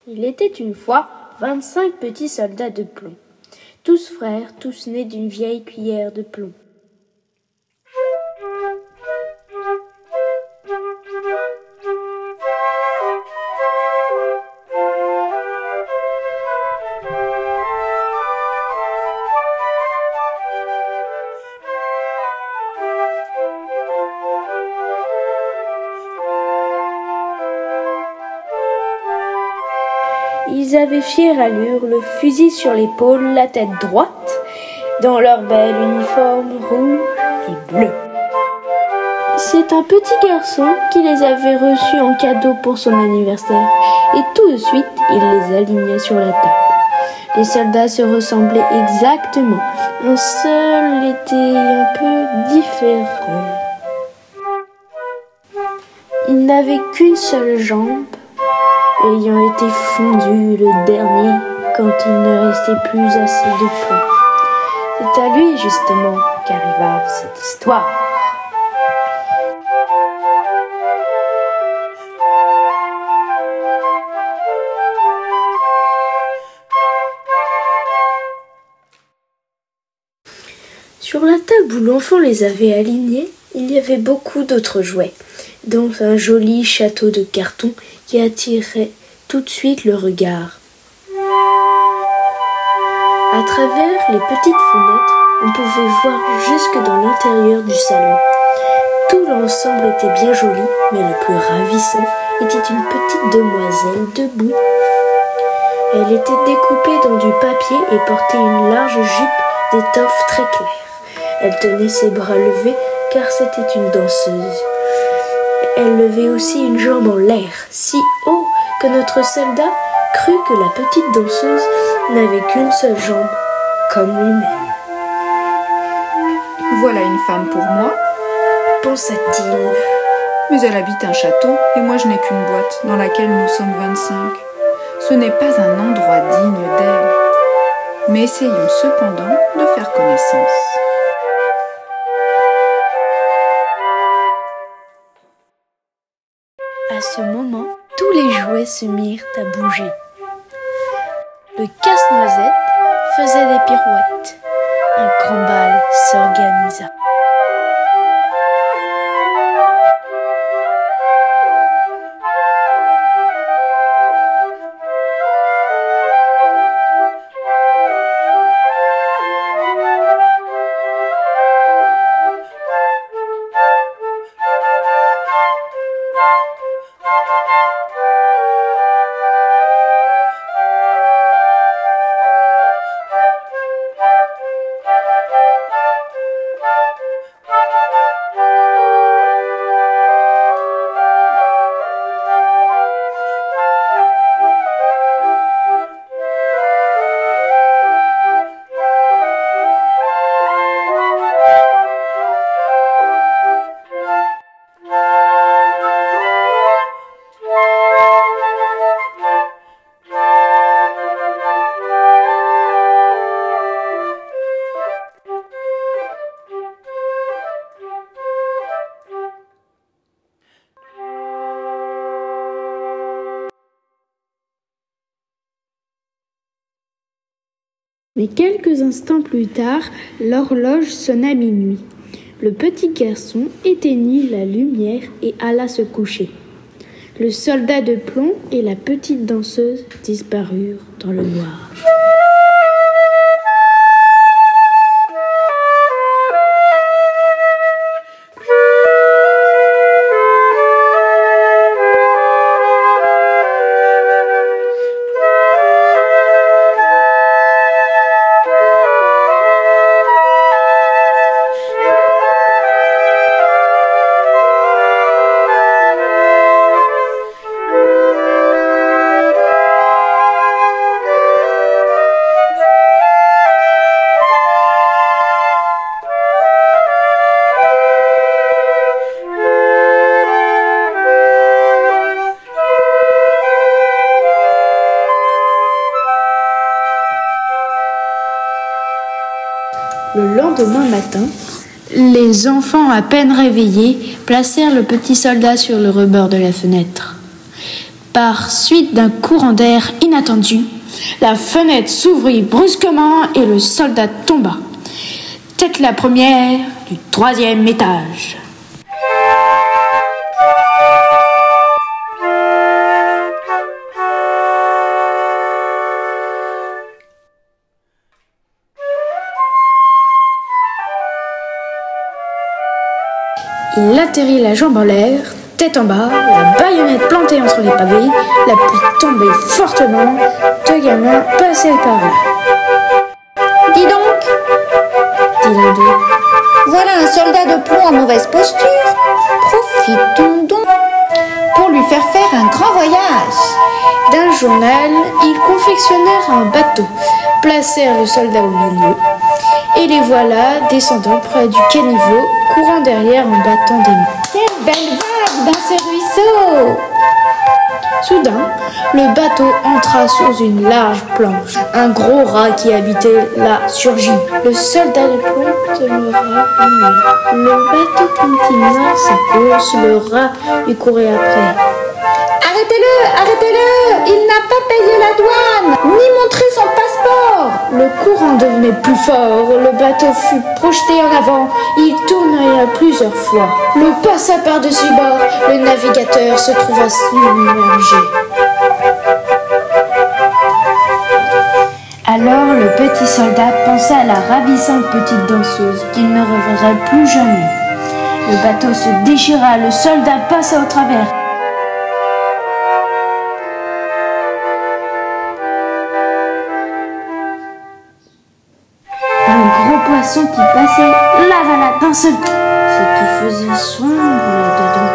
Il était une fois 25 petits soldats de plomb, tous frères, tous nés d'une vieille cuillère de plomb. Ils avaient fière allure, le fusil sur l'épaule, la tête droite, dans leur bel uniforme rouge et bleu. C'est un petit garçon qui les avait reçus en cadeau pour son anniversaire, et tout de suite, il les alignait sur la table. Les soldats se ressemblaient exactement, un seul était un peu différent. Ils n'avaient qu'une seule jambe, ayant été fondu le dernier quand il ne restait plus assez de plomb. C'est à lui justement qu'arriva cette histoire. Sur la table où l'enfant les avait alignés, il y avait beaucoup d'autres jouets, dont un joli château de carton qui attirait tout de suite le regard. À travers les petites fenêtres, on pouvait voir jusque dans l'intérieur du salon. Tout l'ensemble était bien joli, mais le plus ravissant était une petite demoiselle debout. Elle était découpée dans du papier et portait une large jupe d'étoffe très claire. Elle tenait ses bras levés car c'était une danseuse. Elle levait aussi une jambe en l'air, si haut que notre soldat crut que la petite danseuse n'avait qu'une seule jambe, comme lui-même. Voilà une femme pour moi, pensa-t-il. Mais elle habite un château et moi je n'ai qu'une boîte dans laquelle nous sommes 25. Ce n'est pas un endroit digne d'elle. Mais essayons cependant de faire connaissance. À ce moment, tous les jouets se mirent à bouger. Le casse-noisette faisait des pirouettes. Un grand bal s'organisa. Mais quelques instants plus tard, l'horloge sonna minuit. Le petit garçon éteignit la lumière et alla se coucher. Le soldat de plomb et la petite danseuse disparurent dans le noir. Le lendemain matin, les enfants à peine réveillés placèrent le petit soldat sur le rebord de la fenêtre. Par suite d'un courant d'air inattendu, la fenêtre s'ouvrit brusquement et le soldat tomba, tête la première du 3e étage. Il atterrit la jambe en l'air, tête en bas, la baïonnette plantée entre les pavés, la pluie tombait fortement, 2 gamins passaient par là. « Dis donc !» dit l'un d'eux. « Voilà un soldat de plomb en mauvaise posture. Profitons donc pour lui faire un grand voyage. » D'un journal, ils confectionnèrent un bateau, placèrent le soldat au milieu, et les voilà descendant près du caniveau, courant derrière en battant des mains. Quelle belle vague dans ce ruisseau! Soudain, le bateau entra sous une large planche. Un gros rat qui habitait là surgit. Le soldat de plomb demeura muet. Le bateau continua sa course, le rat lui courait après. Arrêtez-le! Arrêtez-le! Il n'a pas payé la douane, ni montré son passeport! Le courant devenait plus fort, le bateau fut projeté en avant, il tourna plusieurs fois. L'eau passa par-dessus bord, le navigateur se trouva submergé. Alors le petit soldat pensa à la ravissante petite danseuse qu'il ne reverrait plus jamais. Le bateau se déchira, le soldat passa au travers. Un gros poisson qui passait l'avala d'un seul coup, ce qui faisait sombre là-dedans.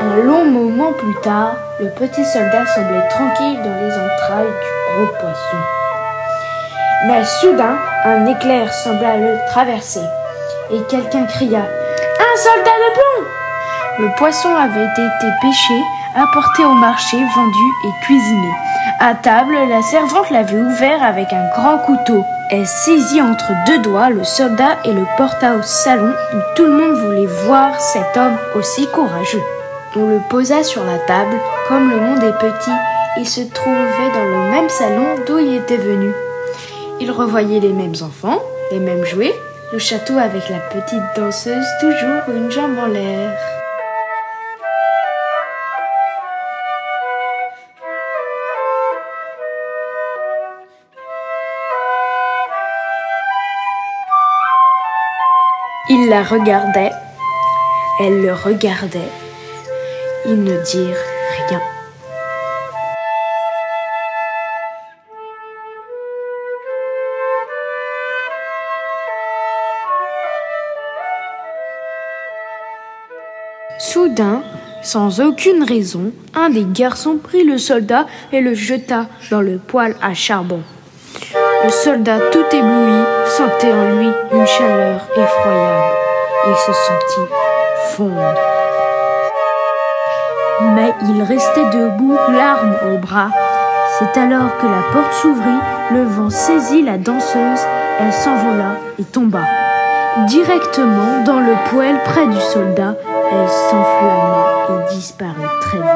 Un long moment plus tard, le petit soldat semblait tranquille dans les entrailles du gros poisson. Mais soudain, un éclair sembla le traverser, et quelqu'un cria « Un soldat de plomb !» Le poisson avait été pêché, apporté au marché, vendu et cuisiné. À table, la servante l'avait ouvert avec un grand couteau. Elle saisit entre 2 doigts le soldat et le porta au salon où tout le monde voulait voir cet homme aussi courageux. On le posa sur la table, comme le monde est petit, il se trouvait dans le même salon d'où il était venu. Il revoyait les mêmes enfants, les mêmes jouets, le château avec la petite danseuse, toujours une jambe en l'air. Il la regardait, elle le regardait. Ils ne dirent rien. Soudain, sans aucune raison, un des garçons prit le soldat et le jeta dans le poêle à charbon. Le soldat, tout ébloui, sentait en lui une chaleur effroyable. Il se sentit fondre. Mais il restait debout, l'arme au bras. C'est alors que la porte s'ouvrit, le vent saisit la danseuse, elle s'envola et tomba. Directement dans le poêle près du soldat, elle s'enflamma et disparut très vite.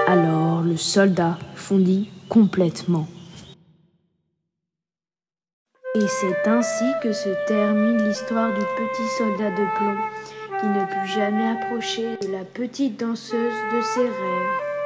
Alors le soldat fondit complètement. Et c'est ainsi que se termine l'histoire du petit soldat de plomb qui ne put jamais approcher de la petite danseuse de ses rêves.